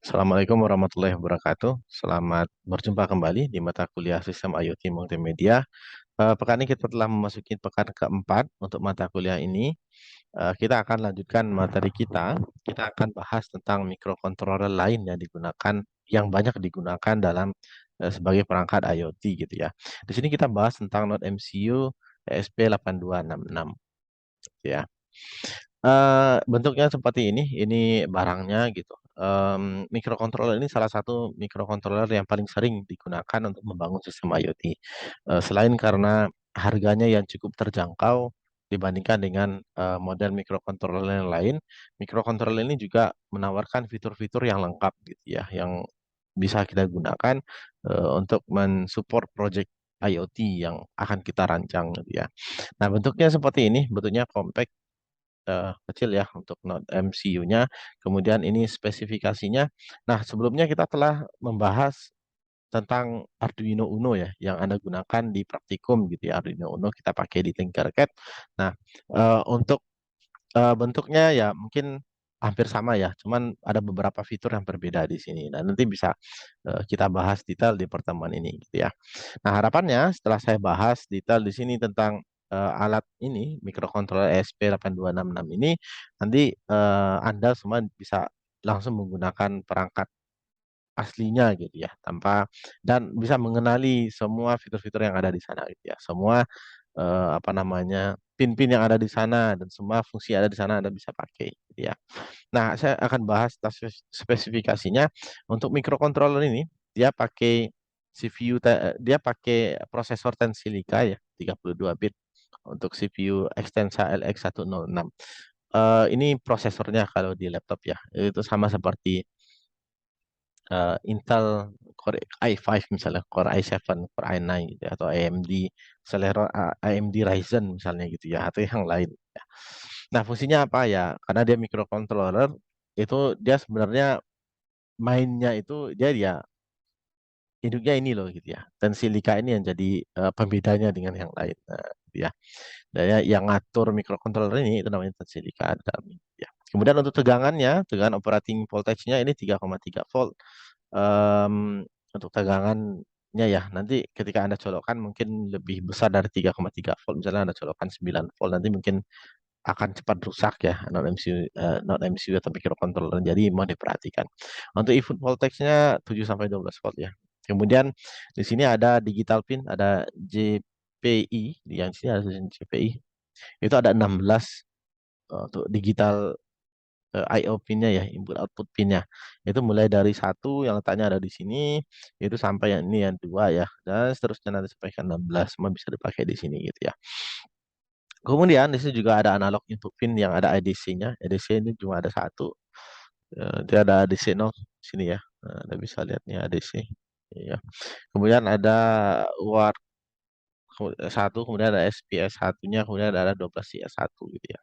Assalamualaikum warahmatullahi wabarakatuh. Selamat berjumpa kembali di mata kuliah Sistem IoT Multimedia. Pekan ini kita telah memasuki pekan keempat untuk mata kuliah ini. Kita akan lanjutkan materi kita. Kita akan bahas tentang mikrokontroler lain yang banyak digunakan dalam sebagai perangkat IoT gitu ya. Di sini kita bahas tentang Node MCU ESP8266 gitu ya. Bentuknya seperti ini barangnya gitu. Mikrokontroler ini salah satu mikrokontroler yang paling sering digunakan untuk membangun sistem IoT. Selain karena harganya yang cukup terjangkau dibandingkan dengan model mikrokontroler yang lain, mikrokontroler ini juga menawarkan fitur-fitur yang lengkap gitu ya, yang bisa kita gunakan untuk mensupport project IoT yang akan kita rancang gitu ya. Nah, bentuknya seperti ini, bentuknya compact, kecil ya untuk Node MCU-nya. Kemudian ini spesifikasinya. Nah, sebelumnya kita telah membahas tentang Arduino Uno ya, yang Anda gunakan di praktikum gitu ya. Arduino Uno kita pakai di Tinkercad. Nah, untuk bentuknya ya mungkin hampir sama ya, cuman ada beberapa fitur yang berbeda di sini. Nah, nanti bisa kita bahas detail di pertemuan ini gitu ya. Nah, harapannya setelah saya bahas detail di sini tentang alat ini, mikrokontroler ESP8266 ini, nanti Anda semua bisa langsung menggunakan perangkat aslinya gitu ya, dan bisa mengenali semua fitur-fitur yang ada di sana gitu ya. Semua apa namanya, pin-pin yang ada di sana dan semua fungsi yang ada di sana Anda bisa pakai gitu ya. Nah, saya akan bahas spesifikasinya. Untuk mikrokontroler ini, dia pakai prosesor Tensilica ya, 32 bit untuk CPU Extensa LX106. Ini prosesornya kalau di laptop ya, itu sama seperti Intel Core i5 misalnya, Core i7, Core i9 gitu ya, atau AMD Celeron, AMD Ryzen misalnya gitu ya, atau yang lain ya. Nah, fungsinya apa ya? Karena dia microcontroller, itu dia sebenarnya mainnya itu dia ya induknya ini loh gitu ya. Dan silika ini yang jadi pembedanya dengan yang lain. Nah, gitu ya. Dan yang ngatur microcontroller ini itu namanya Tensilica dalam ini, ya. Kemudian untuk tegangan operating voltage-nya ini 3,3 volt. Untuk tegangannya ya, nanti ketika Anda colokkan mungkin lebih besar dari 3,3 volt. Misalnya Anda colokkan 9 volt, nanti mungkin akan cepat rusak ya non MCU atau microcontroller. Jadi mau diperhatikan. Untuk input voltage-nya 7 sampai 12 volt ya. Kemudian di sini ada digital pin, ada JPI, yang sini ada JPI. Itu ada 16 untuk digital I/O pinnya ya, input output pinnya. Itu mulai dari satu yang letaknya ada di sini, itu sampai yang ini yang dua ya, dan seterusnya nanti sampai ke 16 semua bisa dipakai di sini gitu ya. Kemudian di sini juga ada analog input pin yang ada ADC-nya. ADC ini cuma ada satu. Dia ada ADC 0 sini ya. Nah, Anda bisa lihat nih ADC. Ya. Kemudian ada UART satu, kemudian ada SPS satunya, kemudian ada 12CS1 gitu ya.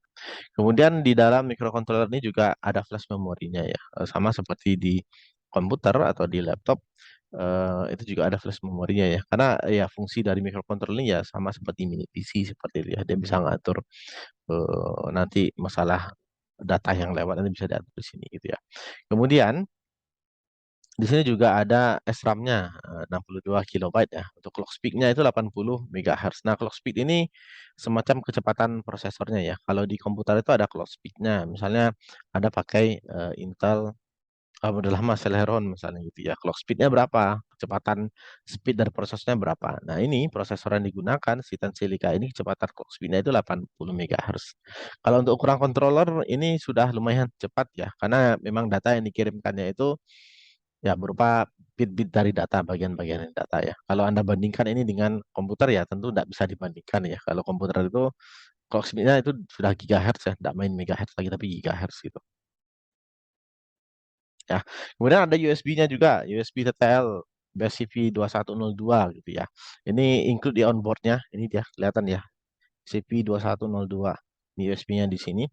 Kemudian di dalam microcontroller ini juga ada flash memorinya ya. Sama seperti di komputer atau di laptop, itu juga ada flash memorinya ya. Karena ya fungsi dari microcontroller ini ya sama seperti mini PC seperti itu ya. Dia bisa ngatur nanti masalah data yang lewat nanti bisa diatur di sini gitu ya. Kemudian di sini juga ada SRAM-nya 62 kilobyte ya. Untuk clock speed-nya itu 80 MHz. Nah, clock speed ini semacam kecepatan prosesornya ya. Kalau di komputer itu ada clock speed-nya. Misalnya ada pakai Intel model lama Celeron misalnya gitu ya. Clock speed-nya berapa? Kecepatan speed dari prosesnya berapa? Nah, ini prosesor yang digunakan si Tensilica ini kecepatan clock speed-nya itu 80 MHz. Kalau untuk ukuran controller ini sudah lumayan cepat ya. Karena memang data yang dikirimkannya itu ya berupa bit-bit dari data, bagian-bagian data ya. Kalau Anda bandingkan ini dengan komputer ya tentu tidak bisa dibandingkan ya. Kalau komputer itu clock speed-nya itu sudah gigahertz ya, tidak main megahertz lagi tapi gigahertz gitu. Ya. Kemudian ada USB-nya juga, USB TTL BSCP2102 gitu ya. Ini include di onboard-nya, ini dia kelihatan ya. CP2102. Ini USB-nya di sini.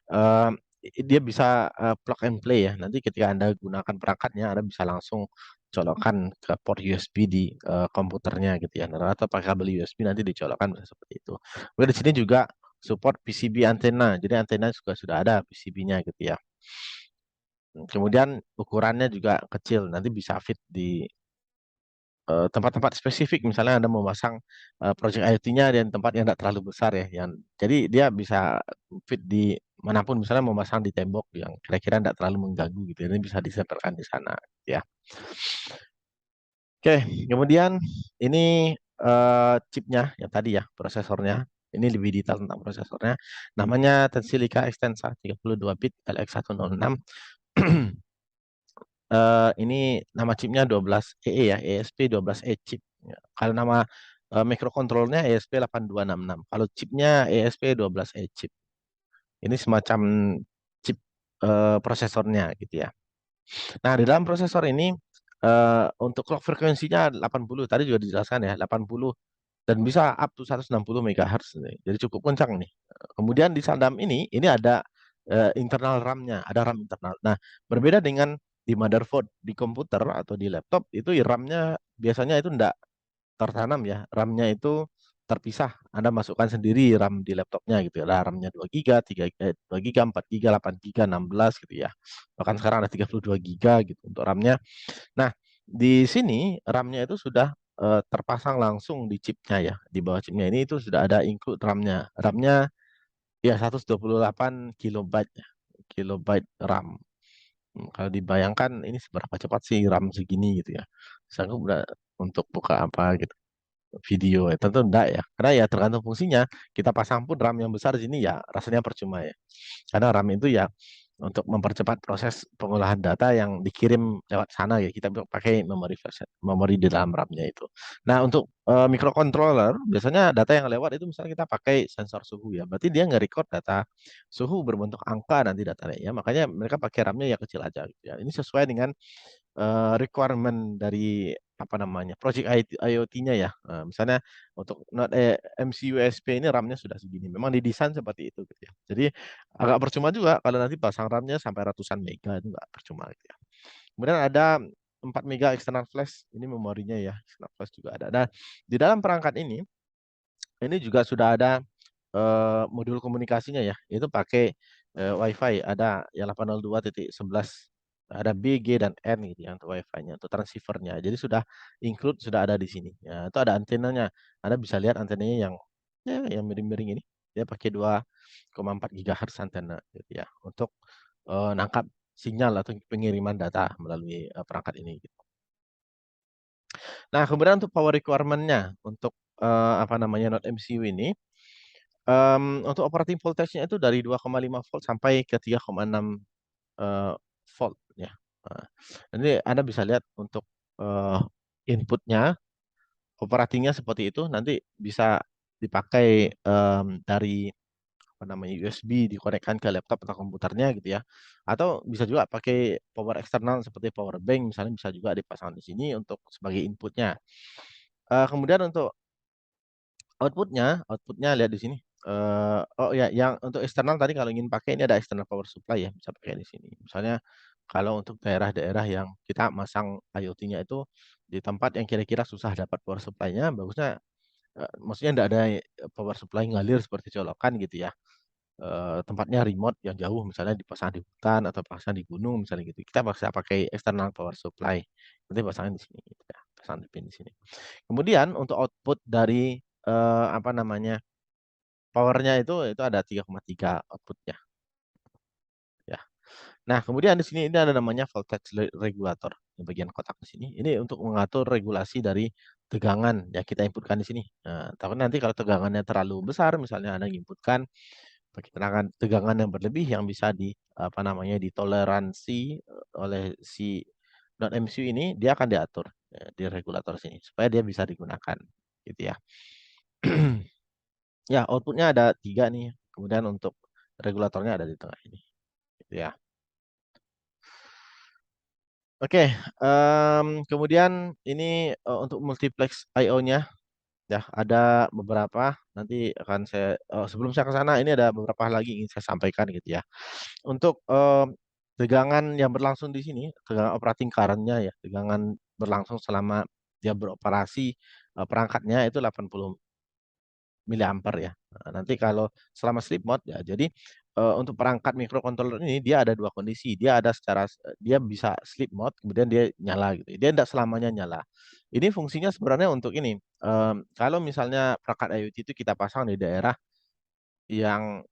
Eh, Dia bisa plug and play ya. Nanti ketika Anda gunakan perangkatnya, Anda bisa langsung colokkan ke port USB di komputernya gitu ya. Nah, atau pakai kabel USB nanti dicolokkan bisa seperti itu. Kemudian di sini juga support PCB antena. Jadi antena juga sudah ada PCB-nya gitu ya. Kemudian ukurannya juga kecil, nanti bisa fit di tempat-tempat spesifik. Misalnya Anda memasang project IoT-nya di tempat yang tidak terlalu besar ya, yang jadi dia bisa fit di manapun. Misalnya memasang di tembok yang kira-kira tidak terlalu mengganggu gitu. Ini bisa disetelkan di sana, ya. Oke, kemudian ini chipnya yang tadi ya, prosesornya. Ini lebih detail tentang prosesornya. Namanya Tensilica Extensa 32 bit LX106. Ini nama chipnya 12EE ya, ESP12E chip. Ya. Kalau nama microcontrollernya ESP8266. Kalau chipnya ESP12E chip. Ini semacam chip prosesornya gitu ya. Nah, di dalam prosesor ini untuk clock frekuensinya 80, tadi juga dijelaskan ya, 80 dan bisa up to 160 MHz nih. Jadi cukup kencang nih. Kemudian di dalam ini ada internal RAM-nya, ada RAM internal. Nah, berbeda dengan di motherboard di komputer atau di laptop itu RAM-nya biasanya itu enggak tertanam ya. RAM-nya itu terpisah. Anda masukkan sendiri RAM di laptopnya gitu ya. Ada RAM-nya 2 GB, 3 2 GB, 4 GB, 8 GB, 16 gitu ya. Bahkan sekarang ada 32 GB gitu untuk RAM-nya. Nah, di sini RAM-nya itu sudah terpasang langsung di chipnya ya. Di bawah chipnya ini itu sudah ada include RAM-nya. RAM-nya ya 128 kilobyte ya. Kilobyte RAM. Kalau dibayangkan ini seberapa cepat sih RAM segini gitu ya. Sanggup nggak untuk buka apa gitu video ya? Tentu enggak ya. Karena ya tergantung fungsinya. Kita pasang pun RAM yang besar di sini ya rasanya percuma ya. Karena RAM itu ya untuk mempercepat proses pengolahan data yang dikirim lewat sana ya. Kita bisa pakai memori di dalam RAM-nya itu. Nah, untuk microcontroller biasanya data yang lewat itu misalnya kita pakai sensor suhu ya. Berarti dia nge-record data suhu berbentuk angka nanti datanya ya. Makanya mereka pakai RAM-nya ya kecil aja gitu ya. Ini sesuai dengan requirement dari apa namanya project IoT-nya ya. Misalnya untuk Node MCUSP ini RAM-nya sudah segini. Memang didesain seperti itu gitu ya. Jadi agak percuma juga kalau nanti pasang RAM-nya sampai ratusan mega itu nggak percuma gitu ya. Kemudian ada 4 mega external flash, ini memorinya ya, external flash juga ada. Dan di dalam perangkat ini juga sudah ada modul komunikasinya ya, itu pakai WiFi, ada yang 802.11, ada B, G, dan N gitu ya untuk WiFi-nya, untuk transceiver-nya. Jadi sudah include, sudah ada di sini. Ya, itu ada antenanya. Anda bisa lihat antenanya yang ya, yang miring-miring ini. Dia pakai 2,4 GHz antena gitu ya, untuk nangkap sinyal atau pengiriman data melalui perangkat ini. Gitu. Nah, kemudian untuk power requirement-nya untuk apa namanya Node MCU ini, untuk operating voltage-nya itu dari 2,5 volt sampai ke 3,6 volt ya. Nah, ini Anda bisa lihat untuk inputnya, operatingnya seperti itu, nanti bisa dipakai dari apa namanya USB dikonekkan ke laptop atau komputernya gitu ya. Atau bisa juga pakai power eksternal seperti power bank misalnya bisa juga dipasang di sini untuk sebagai inputnya. Kemudian untuk outputnya lihat di sini. Oh ya, yang untuk eksternal tadi kalau ingin pakai ini ada external power supply ya, bisa pakai di sini. Misalnya kalau untuk daerah-daerah yang kita masang IoT-nya itu di tempat yang kira-kira susah dapat power supply-nya, bagusnya maksudnya tidak ada power supply ngalir seperti colokan gitu ya. Tempatnya remote yang jauh misalnya dipasang di hutan atau pasang di gunung misalnya gitu. Kita bisa pakai external power supply. Nanti pasangin di sini gitu ya, pasang di pin di sini. Kemudian untuk output dari apa namanya powernya itu ada 3,3 outputnya. Ya. Nah kemudian di sini ini ada namanya voltage regulator di bagian kotak di sini. Ini untuk mengatur regulasi dari tegangan yang kita inputkan di sini. Nah, tapi nanti kalau tegangannya terlalu besar, misalnya Anda inputkan pakai tegangan yang berlebih yang bisa di apa namanya ditoleransi oleh si non MCU ini, dia akan diatur di regulator sini supaya dia bisa digunakan, gitu ya. Ya, outputnya ada 3 nih. Kemudian untuk regulatornya ada di tengah ini. Gitu ya. Oke, kemudian ini untuk multiplex I/O-nya ya ada beberapa. Nanti akan saya sebelum saya ke sana ini ada beberapa hal lagi ingin saya sampaikan gitu ya. Untuk tegangan yang berlangsung di sini, tegangan operating current-nya ya, tegangan berlangsung selama dia beroperasi perangkatnya itu 80 miliampere ya. Nah, nanti kalau selama sleep mode ya jadi untuk perangkat microcontroller ini dia ada dua kondisi. Dia ada dia bisa sleep mode, kemudian dia nyala gitu. Dia tidak selamanya nyala. Ini fungsinya sebenarnya untuk ini. Kalau misalnya perangkat IoT itu kita pasang di daerah yang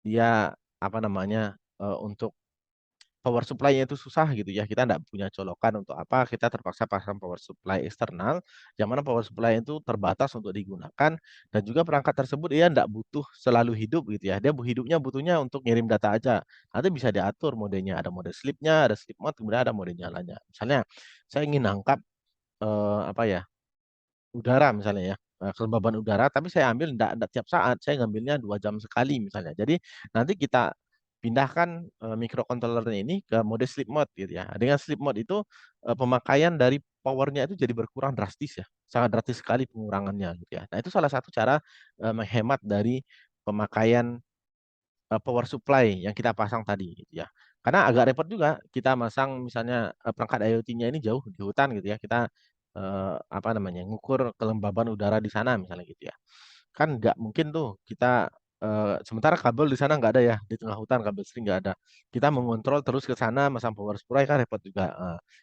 dia apa namanya untuk power supply-nya itu susah gitu ya. Kita tidak punya colokan untuk apa, kita terpaksa pasang power supply eksternal, yang mana power supply itu terbatas untuk digunakan, dan juga perangkat tersebut dia tidak butuh selalu hidup gitu ya. Dia butuhnya untuk ngirim data aja. Nanti bisa diatur modenya, ada mode sleep-nya, ada sleep mode, kemudian ada mode nyalanya. Misalnya saya ingin nangkap apa ya, udara misalnya ya, kelembaban udara, tapi saya ambil enggak tiap saat, saya ngambilnya 2 jam sekali misalnya. Jadi nanti kita pindahkan microcontrollernya ini ke mode sleep mode gitu ya. Dengan sleep mode itu pemakaian dari powernya itu jadi berkurang drastis ya, sangat drastis sekali pengurangannya gitu ya. Nah itu salah satu cara menghemat dari pemakaian power supply yang kita pasang tadi gitu ya. Karena agak repot juga kita masang misalnya perangkat IoT-nya ini jauh di hutan gitu ya. Kita apa namanya ngukur kelembaban udara di sana misalnya gitu ya. Kan nggak mungkin tuh kita sementara kabel di sana nggak ada ya, di tengah hutan kabel listrik nggak ada. Kita mengontrol terus ke sana masang power supply kan repot juga.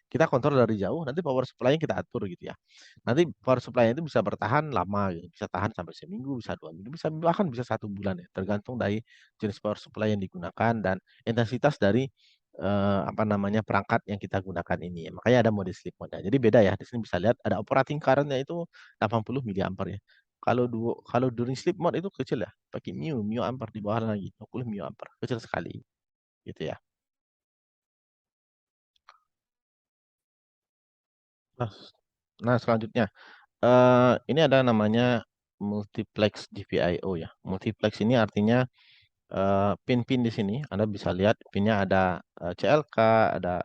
Kita kontrol dari jauh, nanti power supply-nya kita atur gitu ya. Nanti power supply itu bisa bertahan lama gitu. Bisa tahan sampai seminggu, bisa 2 minggu, bisa bahkan bisa 1 bulan ya, tergantung dari jenis power supply yang digunakan dan intensitas dari apa namanya perangkat yang kita gunakan ini ya. Makanya ada mode sleep mode. Jadi beda ya. Di sini bisa lihat ada operating current-nya itu 80 miliampere ya. Kalau during sleep mode itu kecil ya, pakai mu ampere di bawah lagi, 20 mu ampere, kecil sekali gitu ya. Nah, nah selanjutnya ini ada namanya multiplex GPIO ya. Multiplex ini artinya pin-pin di sini Anda bisa lihat pinnya ada CLK, ada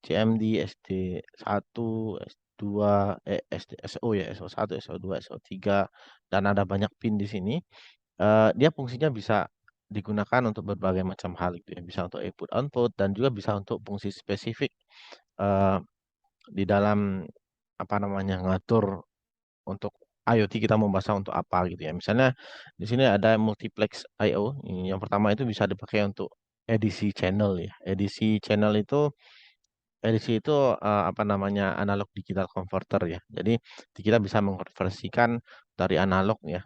CMD, SD1, S2, SD, SO ya, SO1, SO2, SO3, dan ada banyak pin di sini. Dia fungsinya bisa digunakan untuk berbagai macam hal gitu ya. Bisa untuk input output dan juga bisa untuk fungsi spesifik eh, di dalam apa namanya ngatur untuk IoT kita mau pasang untuk apa gitu ya. Misalnya di sini ada multiplex I/O. Yang pertama itu bisa dipakai untuk edisi channel ya. Edisi itu apa namanya analog digital converter ya. Jadi kita bisa mengkonversikan dari analog ya,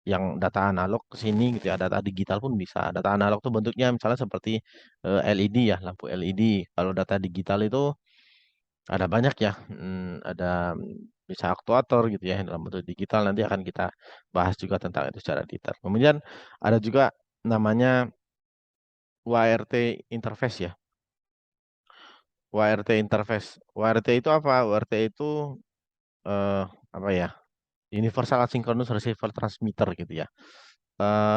yang data analog ke sini gitu ya, data digital pun bisa. Data analog tuh bentuknya misalnya seperti LED ya, lampu LED. Kalau data digital itu ada banyak ya, ada bisa aktuator gitu ya dalam bentuk digital. Nanti akan kita bahas juga tentang itu secara detail. Kemudian ada juga namanya WRT interface ya. WRT interface. WRT itu apa? WRT itu eh, apa ya? Universal Asynchronous Receiver Transmitter gitu ya.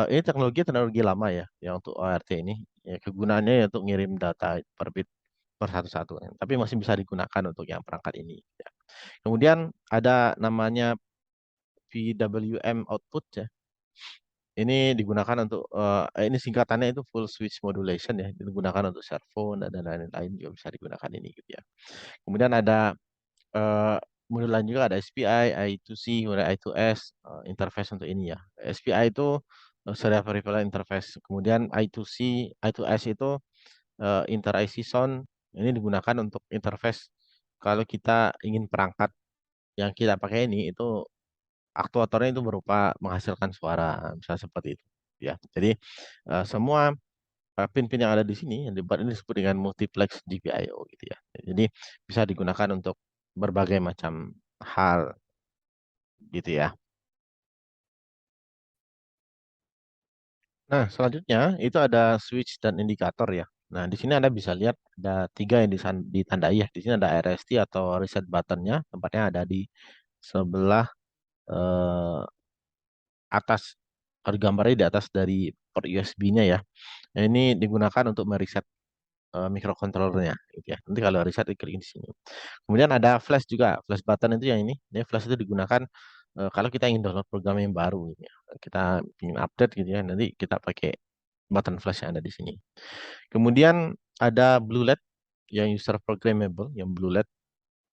Ini teknologi lama ya, yang untuk ORT ini. Ya, kegunaannya ya untuk ngirim data per bit per satu-satu. Tapi masih bisa digunakan untuk yang perangkat ini. Ya. Kemudian ada namanya PWM output ya. Ini digunakan untuk ini singkatannya itu full switch modulation ya. Digunakan untuk servo dan lain-lain juga bisa digunakan ini gitu ya. Kemudian ada eh, modul lain juga ada SPI, I2C, kemudian I2S, interface untuk ini ya. SPI itu serial peripheral interface. Kemudian I2C, I2S itu inter IC sound. Ini digunakan untuk interface kalau kita ingin perangkat yang kita pakai ini itu aktuatornya itu berupa menghasilkan suara, misalnya seperti itu. Ya, jadi semua pin-pin yang ada di sini yang dibuat ini disebut dengan multiplex GPIO gitu ya. Jadi bisa digunakan untuk berbagai macam hal gitu ya. Nah, selanjutnya itu ada switch dan indikator ya. Nah, di sini Anda bisa lihat ada 3 yang ditandai ya. Di sini ada RST atau reset buttonnya, tempatnya ada di sebelah eh, atas, ada gambarnya di atas dari port USB-nya ya. Nah, ini digunakan untuk mereset microcontrollernya gitu ya. Nanti kalau reset diklik di sini. Kemudian ada flash juga. Flash button itu yang ini. Ini flash itu digunakan kalau kita ingin download program yang baru gitu ya. Kita ingin update gitu ya. Nanti kita pakai button flash yang ada di sini. Kemudian ada blue LED yang user programmable, yang blue LED.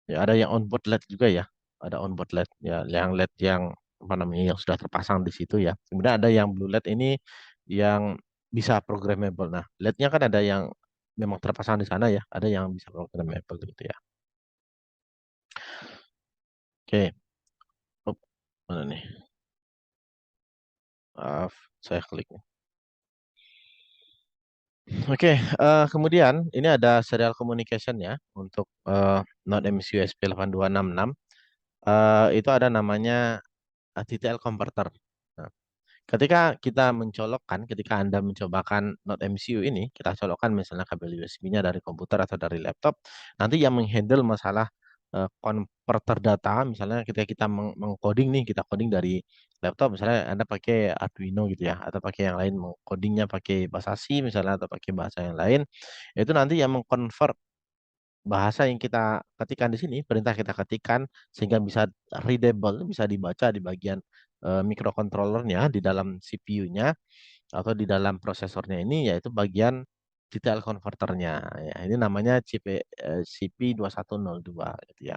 Ya, ada yang onboard LED juga ya. Ada onboard LED ya, yang LED yang apa namanya yang sudah terpasang di situ ya. Kemudian ada yang blue LED ini yang bisa programmable. Nah, LED-nya kan ada yang memang terpasang di sana ya, ada yang bisa programmable gitu ya. Oke, oh, mana nih? Maaf, saya klik. Oke, kemudian ini ada serial communication ya untuk Node MCU SP8266. Itu ada namanya TTL converter. Nah, ketika Anda mencobakan Node MCU ini, kita colokkan misalnya kabel USB-nya dari komputer atau dari laptop, nanti yang menghandle masalah converter data, misalnya ketika kita mengcoding nih, kita coding dari laptop, misalnya Anda pakai Arduino gitu ya, atau pakai yang lain, codingnya pakai bahasa C misalnya, atau pakai bahasa yang lain, itu nanti yang mengconvert bahasa yang kita ketikkan di sini, perintah kita ketikkan sehingga bisa readable, bisa dibaca di bagian microcontrollernya di dalam CPU-nya atau di dalam prosesornya ini, yaitu bagian detail converternya. Ya, ini namanya CP2102 gitu ya.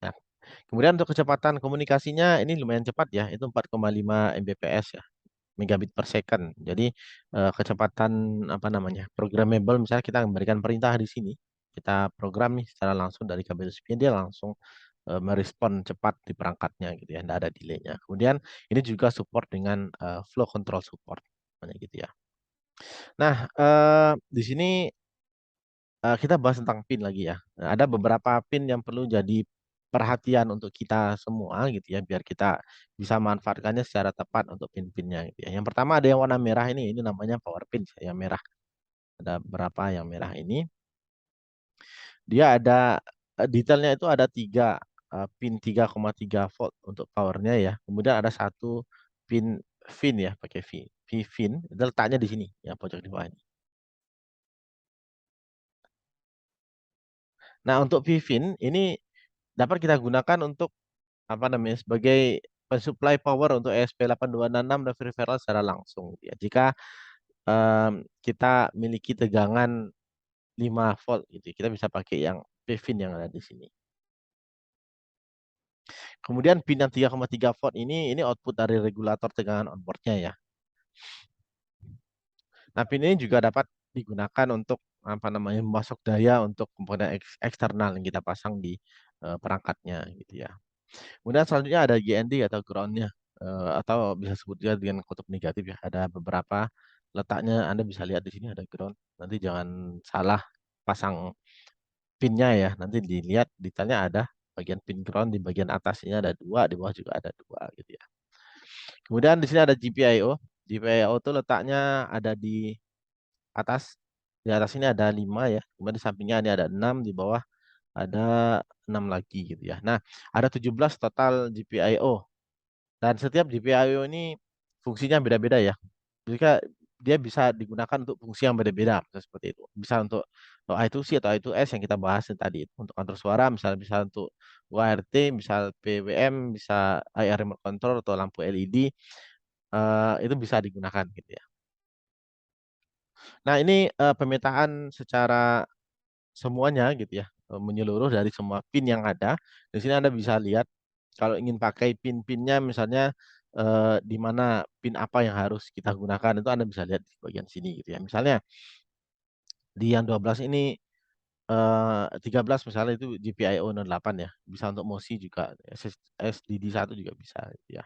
Nah, kemudian untuk kecepatan komunikasinya ini lumayan cepat ya, itu 4,5 Mbps ya, megabit per second. Jadi kecepatan apa namanya programmable, misalnya kita memberikan perintah di sini, kita program nih secara langsung dari kabel USB, dia langsung merespon cepat di perangkatnya gitu ya, tidak ada delaynya. Kemudian ini juga support dengan flow control support, namanya gitu ya. Nah, di sini kita bahas tentang pin lagi ya. Nah, ada beberapa pin yang perlu jadi perhatian untuk kita semua gitu ya, biar kita bisa manfaatkannya secara tepat untuk pin-pinnya gitu ya. Yang pertama ada yang warna merah ini namanya power pin yang merah. Ada berapa yang merah ini? Dia ada detailnya itu ada pin 3,3 volt untuk powernya ya. Kemudian ada satu pin fin ya, pakai fin. Itu letaknya di sini, ya pojok di bawah ini. Nah, untuk fin ini dapat kita gunakan untuk apa namanya sebagai pensuplai power untuk ESP8266 dan peripheral secara langsung gitu ya. Jika kita miliki tegangan 5 volt gitu, kita bisa pakai yang pin yang ada di sini. Kemudian pin yang 3,3 volt ini output dari regulator tegangan onboardnya ya. Nah, pin ini juga dapat digunakan untuk apa namanya memasok daya untuk komponen eksternal yang kita pasang di perangkatnya gitu ya. Kemudian selanjutnya ada GND atau groundnya, atau bisa sebut juga dengan kutub negatif ya. Ada beberapa letaknya, Anda bisa lihat di sini ada ground. Nanti jangan salah pasang pinnya ya. Nanti dilihat detailnya ada bagian pin ground di bagian atasnya ada dua, di bawah juga ada dua gitu ya. Kemudian di sini ada GPIO. GPIO itu letaknya ada di atas. Di atas ini ada 5 ya. Kemudian di sampingnya ini ada 6, di bawah ada 6 lagi gitu ya. Nah, ada 17 total GPIO. Dan setiap GPIO ini fungsinya beda-beda ya. Jika dia bisa digunakan untuk fungsi yang beda-beda, seperti itu. Bisa untuk I2C atau I2S yang kita bahas tadi. Untuk kontrol suara, misalnya bisa untuk UART, misal PWM, bisa IR remote control atau lampu LED, itu bisa digunakan gitu ya. Nah, ini pemetaan secara semuanya gitu ya, menyeluruh dari semua pin yang ada. Di sini Anda bisa lihat kalau ingin pakai pin-pinnya misalnya di mana pin apa yang harus kita gunakan itu Anda bisa lihat di bagian sini gitu ya. Misalnya di yang 12 ini 13 misalnya itu GPIO 08 ya. Bisa untuk MOSI juga, SDD1 juga bisa gitu ya.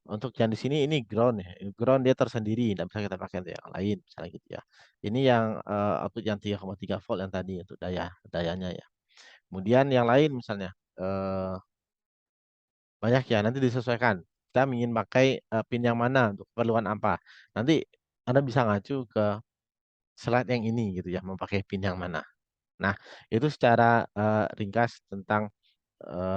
Untuk yang di sini ini ground ya. Ground dia tersendiri, tidak bisa kita pakai untuk yang lain misalnya gitu ya. Ini yang output yang 3,3 volt yang tadi untuk dayanya ya. Kemudian yang lain misalnya banyak ya, nanti disesuaikan. Kita ingin pakai pin yang mana untuk keperluan apa. Nanti Anda bisa ngacu ke slide yang ini gitu ya, mau pakai pin yang mana. Nah, itu secara ringkas tentang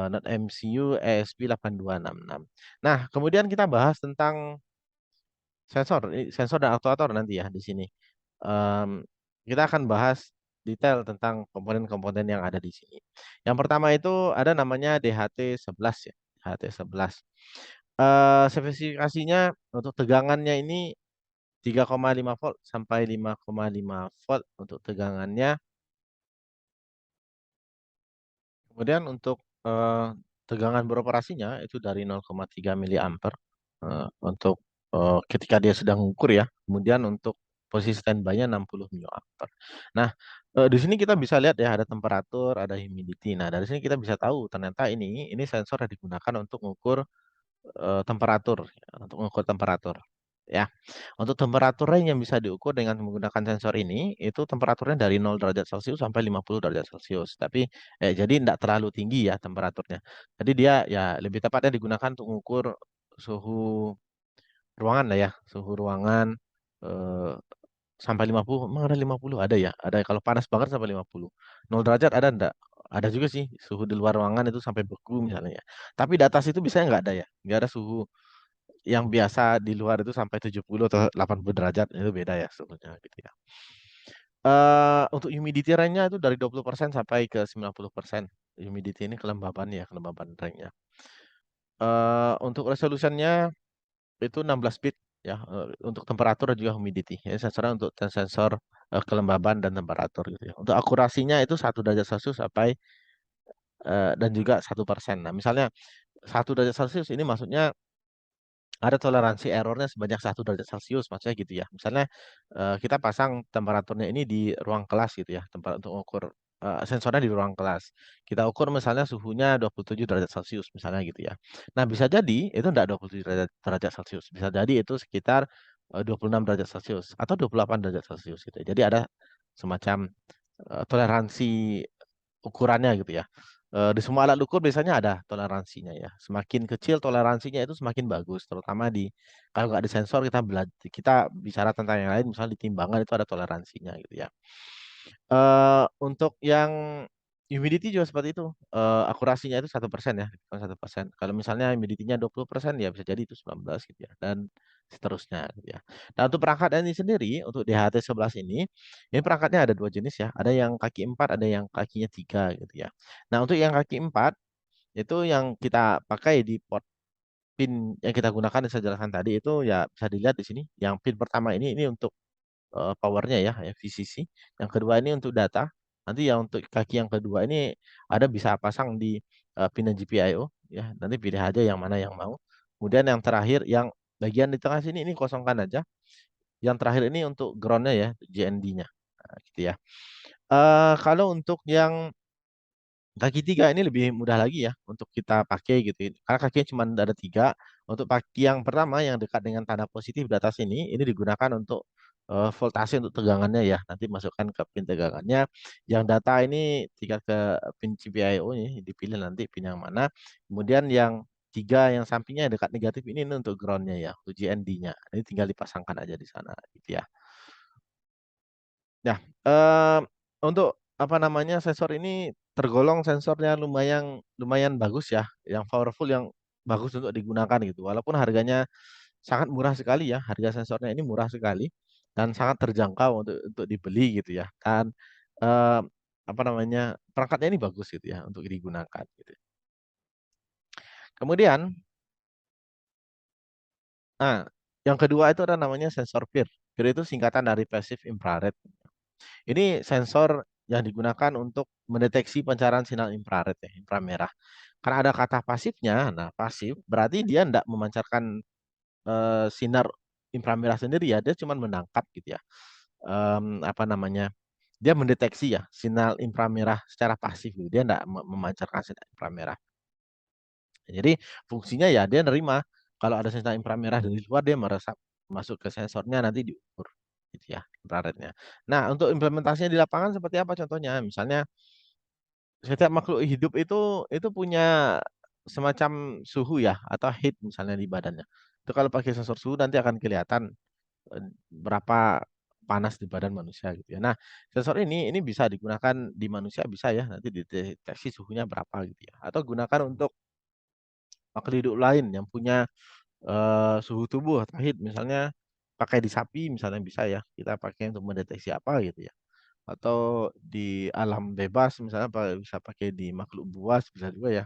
Node MCU ESP8266. Nah, kemudian kita bahas tentang sensor dan aktuator nanti ya di sini. Em, kita akan bahas detail tentang komponen-komponen yang ada di sini. Yang pertama itu ada namanya DHT11 ya, DHT11. Spesifikasinya untuk tegangannya ini 3,5 volt sampai 5,5 volt untuk tegangannya. Kemudian untuk tegangan beroperasinya itu dari 0,3 miliampere untuk ketika dia sedang mengukur ya. Kemudian untuk posisi standby-nya 60 mAh. Nah, di sini kita bisa lihat ya ada temperatur, ada humidity. Nah, dari sini kita bisa tahu ternyata ini sensor yang digunakan untuk mengukur temperatur, ya, untuk mengukur temperatur. Ya, untuk temperatur range yang bisa diukur dengan menggunakan sensor ini, itu temperaturnya dari 0 derajat Celcius sampai 50 derajat Celcius. Tapi, jadi tidak terlalu tinggi ya temperaturnya. Jadi dia ya lebih tepatnya digunakan untuk mengukur suhu ruangan lah ya, suhu ruangan eh, sampai 50. Emang ada 50? Ada ya, ada. Kalau panas banget sampai 50. 0 derajat ada enggak? Ada juga sih suhu di luar ruangan itu sampai beku misalnya ya. Tapi di atas itu biasanya nggak ada ya. Nggak ada suhu yang biasa di luar itu sampai 70 atau 80 derajat itu beda ya suhunya gitu ya. Untuk humidity range-nya itu dari 20% sampai ke 90%. Humidity ini kelembaban ya, kelembaban range-nya. Untuk resolutionnya itu 16 bit ya, untuk temperatur dan juga humidity. Ya, sensornya untuk sensor kelembaban dan temperatur gitu ya. Untuk akurasinya itu 1 derajat Celcius sampai dan juga 1%. Nah, misalnya 1 derajat Celcius ini maksudnya ada toleransi errornya sebanyak 1 derajat Celcius, maksudnya gitu ya. Misalnya kita pasang temperaturnya ini di ruang kelas gitu ya, tempat untuk mengukur sensornya di ruang kelas. Kita ukur misalnya suhunya 27 derajat Celcius misalnya gitu ya. Nah, bisa jadi itu enggak 27 derajat Celcius, bisa jadi itu sekitar 26 derajat Celcius atau 28 derajat Celcius gitu ya. Jadi ada semacam toleransi ukurannya gitu ya. Di semua alat ukur biasanya ada toleransinya ya. Semakin kecil toleransinya itu semakin bagus, terutama di kalau nggak di sensor kita bicara tentang yang lain, misalnya di timbangan itu ada toleransinya gitu ya. Untuk yang humidity juga seperti itu. Akurasinya itu 1% ya, 1%. Kalau misalnya humidity-nya 20% ya bisa jadi itu 19 gitu ya, dan seterusnya gitu ya. Nah, untuk perangkat ini sendiri, untuk DHT11 ini perangkatnya ada dua jenis ya. Ada yang kaki 4, ada yang kakinya 3 gitu ya. Nah, untuk yang kaki 4 itu yang kita pakai di port pin yang kita gunakan yang saya jelaskan tadi itu ya bisa dilihat di sini. Yang pin pertama ini untuk powernya ya, VCC. Yang kedua ini untuk data. Nanti yang untuk kaki yang kedua ini ada bisa pasang di pin GPIO ya. Nanti pilih aja yang mana yang mau. Kemudian yang terakhir yang bagian di tengah sini ini kosongkan aja. Yang terakhir ini untuk groundnya ya, JND-nya. Nah, gitu ya. Kalau untuk yang kaki 3 ini lebih mudah lagi ya untuk kita pakai gitu. Karena kakinya cuma ada 3. Untuk kaki yang pertama yang dekat dengan tanda positif di atas ini digunakan untuk voltase untuk tegangannya ya. Nanti masukkan ke pin tegangannya. Yang data ini tinggal ke pin GPIO ini dipilih nanti pin yang mana. Kemudian yang 3 yang sampingnya yang dekat negatif ini untuk groundnya ya, untuk GND-nya. Ini tinggal dipasangkan aja di sana gitu ya. Ya, untuk apa namanya sensor ini tergolong sensornya lumayan lumayan bagus ya, yang powerful, yang bagus untuk digunakan gitu. Walaupun harganya sangat murah sekali ya, harga sensornya ini murah sekali dan sangat terjangkau untuk dibeli gitu ya. Dan eh, apa namanya perangkatnya ini bagus gitu ya untuk digunakan gitu. Kemudian, nah, yang kedua itu ada namanya sensor PIR. PIR itu singkatan dari Passive Infrared. Ini sensor yang digunakan untuk mendeteksi pancaran sinar infrared ya, inframerah. Karena ada kata pasifnya, nah pasif berarti dia tidak memancarkan sinar inframerah sendiri ya, dia cuma menangkap gitu ya. Apa namanya? Dia mendeteksi ya sinar inframerah secara pasif gitu. Dia tidak memancarkan sinar inframerah. Jadi fungsinya ya dia nerima kalau ada sinar inframerah dari luar dia meresap masuk ke sensornya nanti diukur gitu ya infrarednya. Nah, untuk implementasinya di lapangan seperti apa contohnya? Misalnya setiap makhluk hidup itu punya semacam suhu ya atau heat misalnya di badannya. Itu kalau pakai sensor suhu nanti akan kelihatan berapa panas di badan manusia gitu ya. Nah, sensor ini bisa digunakan di manusia bisa ya nanti dideteksi suhunya berapa gitu ya. Atau gunakan untuk makhluk hidup lain yang punya suhu tubuh atau heat misalnya pakai di sapi misalnya bisa ya kita pakai untuk mendeteksi apa gitu ya, atau di alam bebas misalnya bisa pakai di makhluk buas bisa juga ya,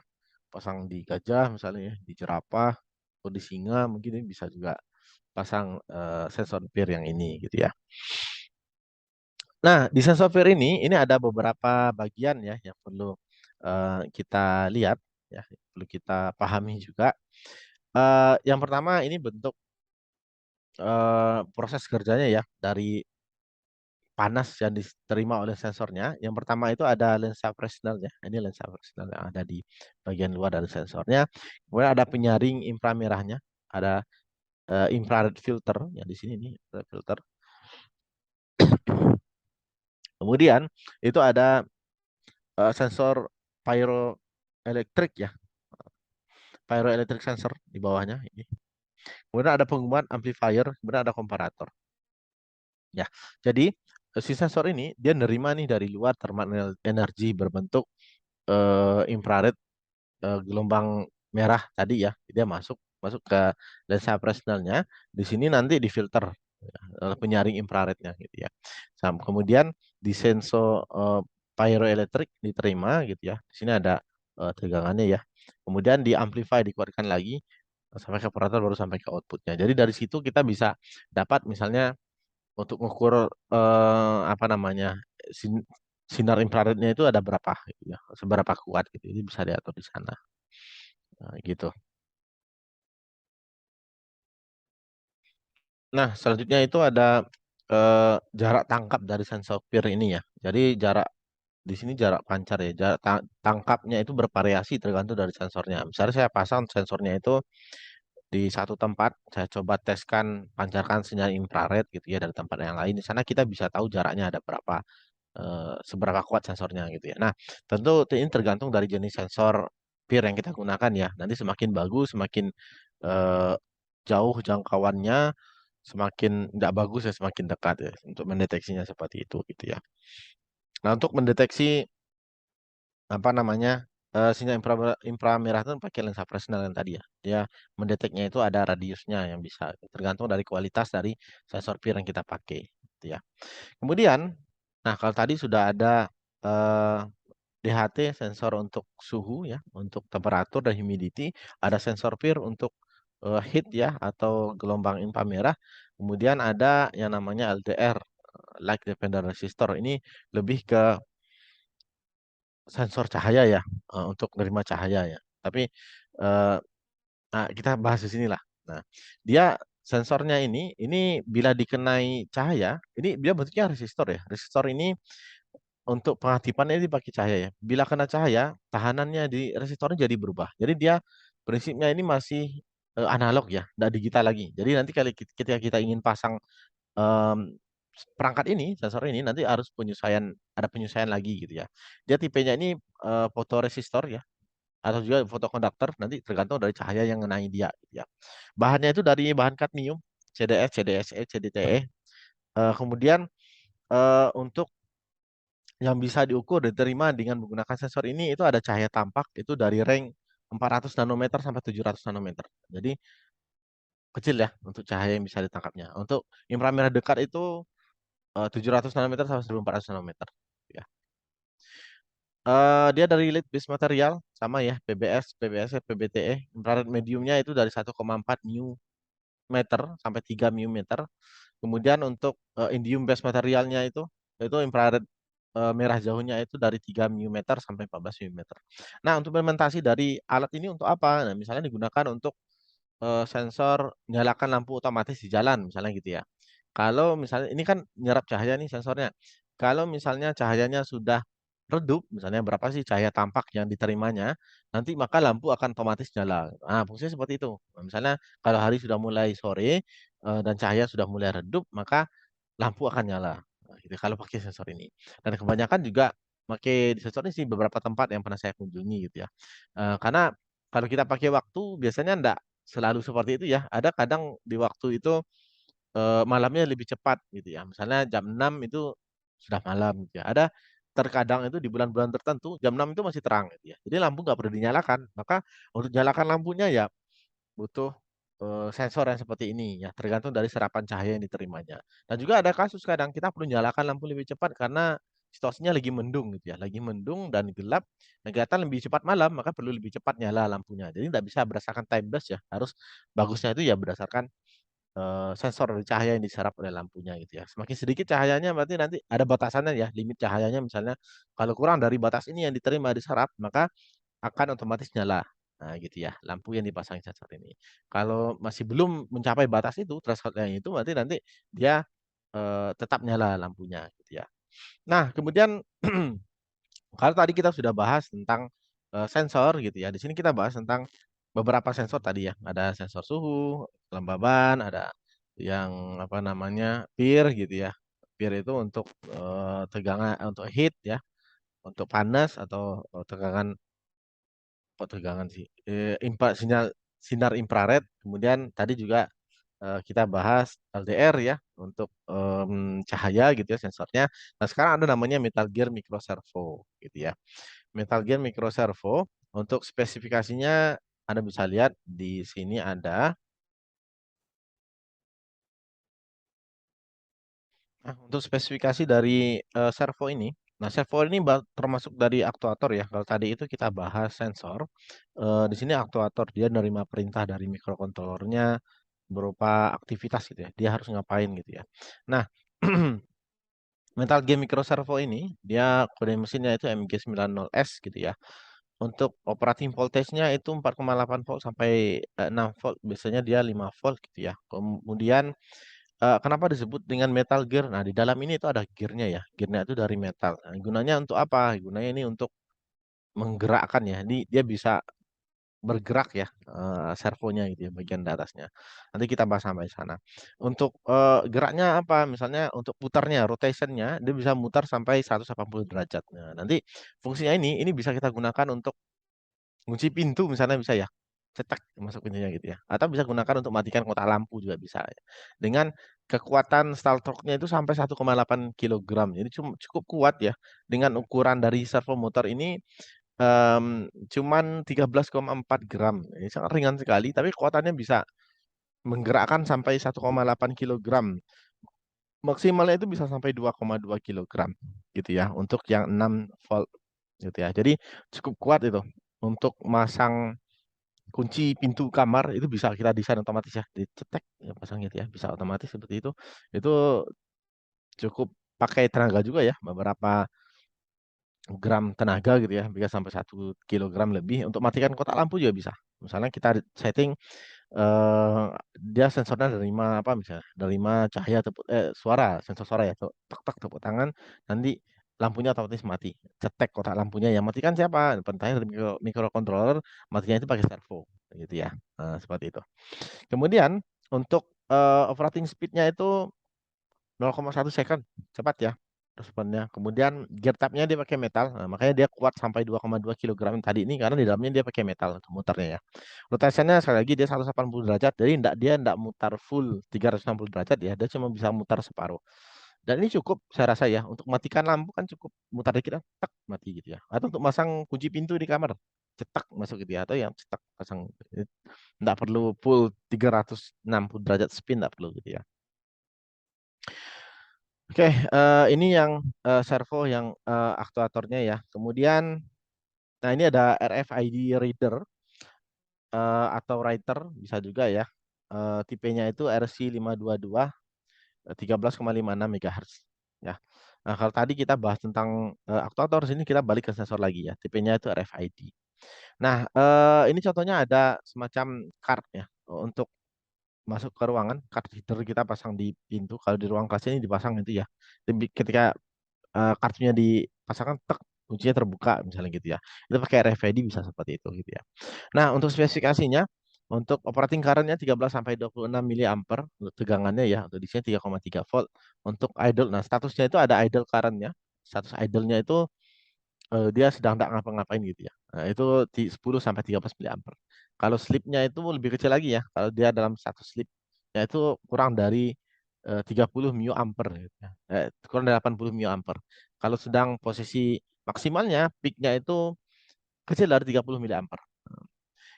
pasang di gajah misalnya ya, di jerapah atau di singa mungkin ini bisa juga pasang sensor peer yang ini gitu ya. Nah, di sensor peer ini ada beberapa bagian ya yang perlu kita lihat ya, perlu kita pahami juga. Yang pertama ini bentuk proses kerjanya ya dari panas yang diterima oleh sensornya. Yang pertama itu ada lensa Fresnel ya. Ini lensa Fresnel yang ada di bagian luar dari sensornya. Kemudian ada penyaring inframerahnya, ada infrared filter yang di sini nih, filter. Kemudian itu ada sensor pyroelectric ya, pyroelectric sensor di bawahnya ini. Kemudian ada pengumuman amplifier, kemudian ada komparator. Ya, jadi si sensor ini dia nerima nih dari luar thermal energi berbentuk infrared gelombang merah tadi ya, dia masuk masuk ke lensa Fresnelnya. Di sini nanti difilter penyaring infrarednya gitu ya. Kemudian di sensor pyroelectric diterima gitu ya. Di sini ada tegangannya ya. Kemudian di amplify dikuatkan lagi sampai ke operator baru sampai ke outputnya. Jadi dari situ kita bisa dapat misalnya untuk mengukur apa namanya sinar infrarednya itu ada berapa gitu ya, seberapa kuat gitu. Ini bisa diatur di sana. Nah, gitu. Nah, selanjutnya itu ada jarak tangkap dari sensor peer ini ya. Jadi jarak di sini jarak pancar ya. Jarak tangkapnya itu bervariasi tergantung dari sensornya. Misalnya saya pasang sensornya itu di satu tempat, saya coba teskan pancarkan sinyal infrared gitu ya dari tempat yang lain. Di sana kita bisa tahu jaraknya ada berapa, seberapa kuat sensornya gitu ya. Nah, tentu ini tergantung dari jenis sensor peer yang kita gunakan ya. Nanti semakin bagus, semakin eh, jauh jangkauannya, semakin tidak bagus ya semakin dekat ya untuk mendeteksinya seperti itu gitu ya. Nah, untuk mendeteksi apa namanya sinyal inframerah itu pakai lensa Fresnel yang tadi ya. Dia mendeteknya itu ada radiusnya yang bisa tergantung dari kualitas dari sensor peer yang kita pakai gitu ya. Kemudian, nah kalau tadi sudah ada eh, DHT sensor untuk suhu ya, untuk temperatur dan humidity, ada sensor peer untuk heat ya atau gelombang inframerah. Kemudian ada yang namanya LDR, light dependent resistor. Ini lebih ke sensor cahaya ya, untuk menerima cahaya ya. Tapi eh, nah, kita bahas di sini lah. Nah, dia sensornya ini bila dikenai cahaya, ini dia bentuknya resistor ya. Resistor ini untuk pengaktifan ini pakai cahaya ya. Bila kena cahaya, tahanannya di resistornya jadi berubah. Jadi dia prinsipnya ini masih analog ya, tidak digital lagi. Jadi nanti kali ketika kita ingin pasang em, perangkat ini, sensor ini nanti harus penyesuaian, ada penyesuaian lagi gitu ya. Dia tipenya ini fotoresistor ya, atau juga fotokonduktor nanti tergantung dari cahaya yang mengenai dia gitu ya. Bahannya itu dari bahan kadmium, CDF, CDSE, CDTE. Kemudian untuk yang bisa diukur diterima dengan menggunakan sensor ini itu ada cahaya tampak itu dari range 400 nanometer sampai 700 nanometer. Jadi kecil ya untuk cahaya yang bisa ditangkapnya. Untuk inframerah dekat itu 700 nanometer sampai 1400 nanometer. Ya. Dia dari lead base material sama ya PBS, PBS, PBTE. Infrared mediumnya itu dari 1,4 mu meter sampai 3 mu meter. Kemudian untuk indium base materialnya itu infrared merah jauhnya itu dari 3 mu meter sampai 14 mu meter. Nah, untuk implementasi dari alat ini untuk apa? Nah, misalnya digunakan untuk sensor nyalakan lampu otomatis di jalan misalnya gitu ya. Kalau misalnya ini kan nyerap cahaya nih sensornya. Kalau misalnya cahayanya sudah redup, misalnya berapa sih cahaya tampak yang diterimanya, nanti maka lampu akan otomatis nyala. Nah, fungsinya seperti itu. Nah, misalnya kalau hari sudah mulai sore dan cahaya sudah mulai redup, maka lampu akan nyala. Nah, gitu, kalau pakai sensor ini. Dan kebanyakan juga pakai sensor ini sih beberapa tempat yang pernah saya kunjungi gitu ya. Karena kalau kita pakai waktu biasanya enggak selalu seperti itu ya. Ada kadang di waktu itu malamnya lebih cepat gitu ya. Misalnya jam 6 itu sudah malam gitu ya. Ada terkadang itu di bulan-bulan tertentu jam 6 itu masih terang gitu ya. Jadi lampu nggak perlu dinyalakan. Maka untuk nyalakan lampunya ya butuh sensor yang seperti ini ya, tergantung dari serapan cahaya yang diterimanya. Dan juga ada kasus kadang kita perlu nyalakan lampu lebih cepat karena situasinya lagi mendung gitu ya, lagi mendung dan gelap, dan kelihatan lebih cepat malam, maka perlu lebih cepat nyala lampunya. Jadi tidak bisa berdasarkan time burst ya, harus bagusnya itu ya berdasarkan sensor dari cahaya yang diserap oleh lampunya gitu ya. Semakin sedikit cahayanya berarti nanti ada batasannya ya, limit cahayanya misalnya kalau kurang dari batas ini yang diterima diserap, maka akan otomatis nyala. Nah, gitu ya, lampu yang dipasang sensor ini. Kalau masih belum mencapai batas itu, threshold-nya itu, berarti nanti dia tetap nyala lampunya, gitu ya. Nah, kemudian kalau tadi kita sudah bahas tentang sensor, gitu ya. Di sini kita bahas tentang beberapa sensor tadi ya. Ada sensor suhu, kelembaban, ada yang apa namanya peer, gitu ya. Peer itu untuk tegangan, untuk heat ya, untuk panas atau tegangan kok tegangan sih, sinyal sinar infrared, kemudian tadi juga, kita bahas LDR ya, untuk, cahaya gitu ya sensornya. Nah, sekarang ada namanya Metal Gear Micro Servo gitu ya. Metal Gear Micro Servo untuk spesifikasinya Anda bisa lihat di sini ada. Nah, untuk spesifikasi dari, servo ini, nah servo ini termasuk dari aktuator ya, kalau tadi itu kita bahas sensor, di sini aktuator, dia nerima perintah dari mikrokontrolernya berupa aktivitas gitu ya, dia harus ngapain gitu ya. Nah, Metal Gear Micro Servo ini, dia kode mesinnya itu MG90S gitu ya. Untuk operating voltage-nya itu 4,8 volt sampai, 6 volt, biasanya dia 5 volt gitu ya. Kemudian, kenapa disebut dengan Metal Gear? Nah, di dalam ini itu ada gearnya ya, gearnya itu dari metal. Nah, gunanya untuk apa? Gunanya ini untuk menggerakkan ya, dia bisa bergerak ya, servonya gitu ya, bagian di atasnya. Nanti kita bahas sampai sana. Untuk, geraknya apa, misalnya untuk putarnya, rotation-nya, dia bisa mutar sampai 180 derajat. Nah, nanti fungsinya ini bisa kita gunakan untuk ngunci pintu misalnya bisa ya, cetak masuk pintunya gitu ya, atau bisa gunakan untuk matikan kotak lampu juga bisa ya. Dengan kekuatan stall torque-nya itu sampai 1,8 kilogram, jadi cukup kuat ya, dengan ukuran dari servo motor ini, cuman 13,4 gram, ini sangat ringan sekali, tapi kekuatannya bisa menggerakkan sampai 1,8 kilogram. Maksimalnya itu bisa sampai 2,2 kilogram gitu ya, untuk yang 6 volt gitu ya. Jadi cukup kuat itu untuk masang kunci pintu kamar itu bisa kita desain otomatis ya, dicetek ya pasang gitu ya, bisa otomatis seperti itu. Itu cukup pakai tenaga juga ya, beberapa gram tenaga gitu ya, bisa sampai 1 kilogram lebih, untuk matikan kotak lampu juga bisa. Misalnya kita setting, dia sensornya nerima apa misalnya, nerima cahaya suara, sensor suara ya, tek tek tepuk tangan, nanti lampunya otomatis mati, cetek kotak lampunya, yang matikan siapa? Perintahnya dari microcontroller, matinya itu pakai servo, gitu ya. Seperti itu. Kemudian untuk, operating speed-nya itu 0,1 second, cepat ya responnya. Kemudian gear tab-nya dia pakai metal, nah makanya dia kuat sampai 2,2 kilogram tadi ini, karena di dalamnya dia pakai metal untuk muternya ya. Rotationnya sekali lagi dia 180 derajat, jadi dia ndak mutar full 360 derajat ya, dia cuma bisa mutar separuh. Dan ini cukup saya rasa ya, untuk matikan lampu kan cukup mutar dikit, tak mati gitu ya. Atau untuk masang kunci pintu di kamar, cetak masuk gitu ya, atau yang cetak pasang, ndak perlu full 360 derajat spin, ndak perlu gitu ya. Oke, ini yang, servo yang, aktuatornya ya. Kemudian, nah ini ada RFID reader, atau writer bisa juga ya. Tipenya itu RC522, 13,56 MHz ya. Nah, kalau tadi kita bahas tentang, aktuator, sini kita balik ke sensor lagi ya, tipenya itu RFID. Nah, ini contohnya ada semacam card ya, untuk masuk ke ruangan, card reader kita pasang di pintu, kalau di ruang kelas ini dipasang itu ya. Ketika kartunya dipasangkan tek, kuncinya terbuka misalnya gitu ya. Itu pakai RFID bisa seperti itu gitu ya. Nah, untuk spesifikasinya, untuk operating current-nya 13 sampai 26 miliampere untuk tegangannya ya, untuk di sini 3,3 volt. Untuk idle, nah statusnya itu ada idle current-nya. Status idle-nya itu, dia sedang tidak ngapa-ngapain gitu ya. Nah, itu 10 sampai 13 miliampere. Kalau sleep-nya itu lebih kecil lagi ya. Kalau dia dalam status sleep, yaitu kurang dari 30 mAh gitu ya. Kurang dari 80 mAh. Kalau sedang posisi maksimalnya, peak-nya itu kecil dari 30 mAh.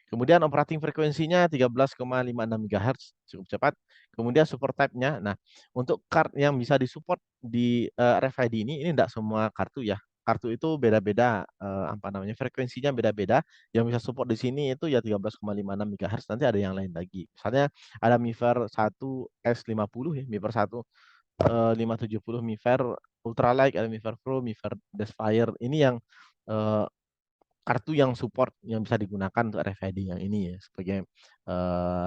Kemudian operating frekuensinya 13,56 MHz, cukup cepat. Kemudian support type-nya, nah untuk card yang bisa disupport di RFID ini tidak semua kartu ya. Kartu itu beda-beda, apa namanya, frekuensinya beda-beda. Yang bisa support di sini itu ya 13,56 MHz, nanti ada yang lain lagi. Misalnya ada Miver 1 S50 ya, Miver 1 570, Miver Ultralight, ada Miver Pro, Miver Desfire. Ini yang, eh, kartu yang support yang bisa digunakan untuk RFID yang ini ya sebagai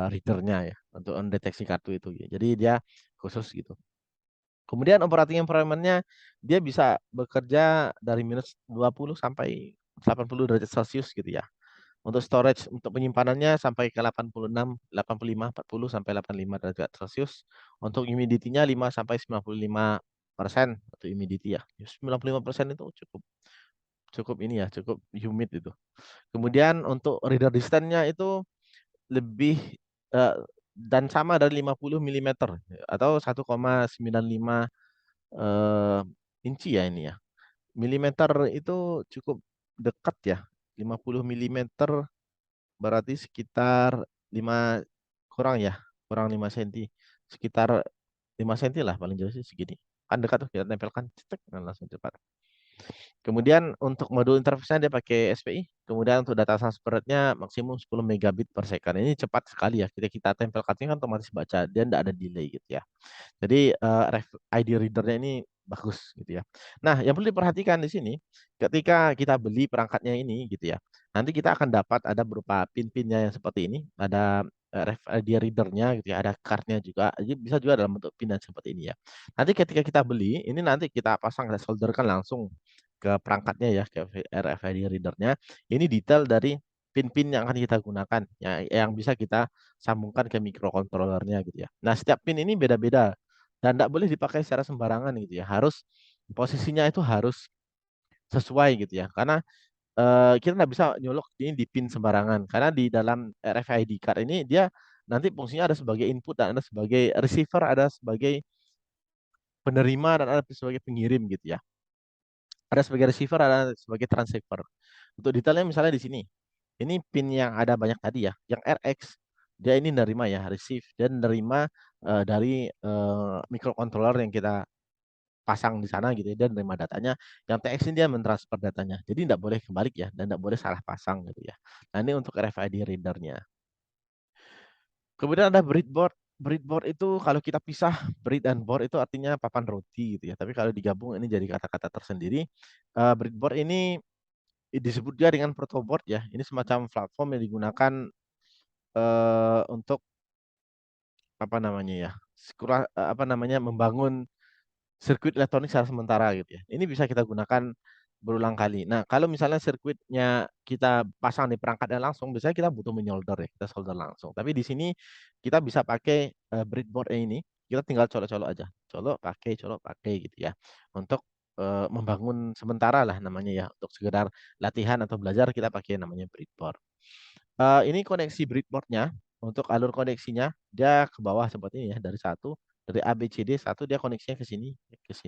readernya ya untuk mendeteksi kartu itu ya. Jadi dia khusus gitu. Kemudian operating environment-nya dia bisa bekerja dari -20 sampai 80 derajat Celcius gitu ya. Untuk storage, untuk penyimpanannya sampai ke 86, 85, 40 sampai 85 derajat Celcius. Untuk humidity-nya 5 sampai 95% untuk humidity ya. 95% itu cukup cukup ini ya, cukup humid itu. Kemudian untuk reader distance-nya itu lebih eh, dan sama dari 50 milimeter atau 1,95 eh, inci ya ini ya. Milimeter itu cukup dekat ya. 50 milimeter berarti sekitar 5 kurang ya, kurang 5 senti. Sekitar 5 senti lah paling jauh sih segini. Kan dekat tuh kita tempelkan cetek dan langsung cepat. Kemudian untuk modul interface-nya dia pakai SPI. Kemudian untuk data transfer-nya maksimum 10 megabit per second. Ini cepat sekali ya. Kita tempelkan ini kan otomatis baca, dia tidak ada delay gitu ya. Jadi ID readernya ini bagus gitu ya. Nah, yang perlu diperhatikan di sini, ketika kita beli perangkatnya ini gitu ya, nanti kita akan dapat ada berupa pin-pinnya yang seperti ini, ada RFID readernya gitu ya, ada cardnya juga, jadi bisa juga dalam bentuk pin yang seperti ini ya. Nanti ketika kita beli, ini nanti kita pasang, kita solderkan langsung ke perangkatnya ya, ke RFID readernya. Ini detail dari pin-pin yang akan kita gunakan, ya, yang bisa kita sambungkan ke microcontrollernya gitu ya. Nah, setiap pin ini beda-beda dan tidak boleh dipakai secara sembarangan gitu ya. Harus posisinya itu harus sesuai gitu ya. Karena kita nggak bisa nyolok ini di pin sembarangan. Karena di dalam RFID card ini dia nanti fungsinya ada sebagai input dan ada sebagai receiver, ada sebagai penerima dan ada sebagai pengirim gitu ya. Ada sebagai receiver, ada sebagai transceiver. Untuk detailnya misalnya di sini. Ini pin yang ada banyak tadi ya. Yang RX dia ini nerima ya, receive dan nerima dari microcontroller yang kita pasang di sana gitu ya, dan nerima datanya. Yang TX ini dia mentransfer datanya. Jadi tidak boleh kebalik ya, dan tidak boleh salah pasang gitu ya. Nah ini untuk RFID readernya. Kemudian ada breadboard. Breadboard itu kalau kita pisah, bread dan board itu artinya papan roti gitu ya. Tapi kalau digabung ini jadi kata-kata tersendiri. Breadboard ini disebut juga dengan protoboard ya. Ini semacam platform yang digunakan untuk apa namanya ya, apa namanya, membangun sirkuit elektronik secara sementara gitu ya. Ini bisa kita gunakan berulang kali. Nah, kalau misalnya sirkuitnya kita pasang di perangkatnya langsung, biasanya kita butuh menyolder ya, kita solder langsung. Tapi di sini kita bisa pakai breadboard ini, kita tinggal colok-colok aja. Colok pakai gitu ya. Untuk membangun sementara lah namanya ya, untuk sekedar latihan atau belajar kita pakai namanya breadboard. Ini koneksi breadboard-nya, untuk alur koneksinya dia ke bawah seperti ini ya, dari satu, dari A B C D satu dia koneksinya ke sini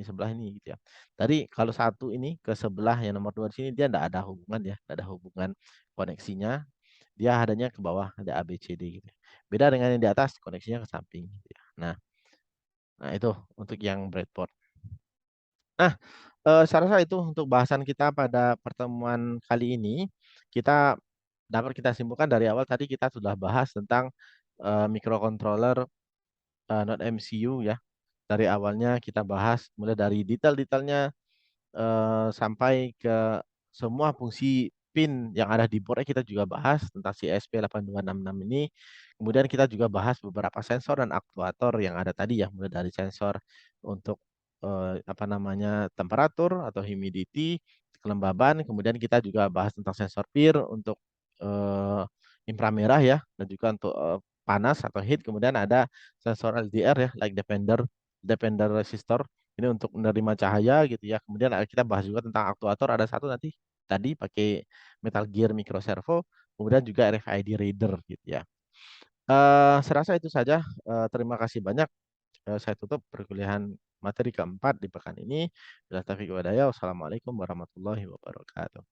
sebelah ini gitu ya. Tadi kalau satu ini ke sebelah yang nomor 2 di sini dia tidak ada hubungan ya, tidak ada hubungan koneksinya, dia adanya ke bawah, ada A B C D gitu. Beda dengan yang di atas koneksinya ke samping gitu ya. Nah itu untuk yang breadboard. Nah, saya rasa itu untuk bahasan kita pada pertemuan kali ini. Kita dapat kita simpulkan dari awal tadi kita sudah bahas tentang microcontroller non MCU ya. Dari awalnya kita bahas mulai dari detail-detailnya sampai ke semua fungsi pin yang ada di board kita juga bahas tentang si ESP8266 ini. Kemudian kita juga bahas beberapa sensor dan aktuator yang ada tadi ya, mulai dari sensor untuk apa namanya, temperatur atau humidity, kelembaban. Kemudian kita juga bahas tentang sensor PIR untuk eh, inframerah ya, dan juga untuk panas atau heat. Kemudian ada sensor LDR ya, like depender resistor, ini untuk menerima cahaya gitu ya. Kemudian kita bahas juga tentang aktuator, ada satu nanti tadi pakai Metal Gear Micro Servo, kemudian juga RFID reader gitu ya. Saya rasa itu saja. Terima kasih banyak. Saya tutup perkuliahan materi keempat di pekan ini. Bila taufiq wa hidayah. Wassalamualaikum warahmatullahi wabarakatuh.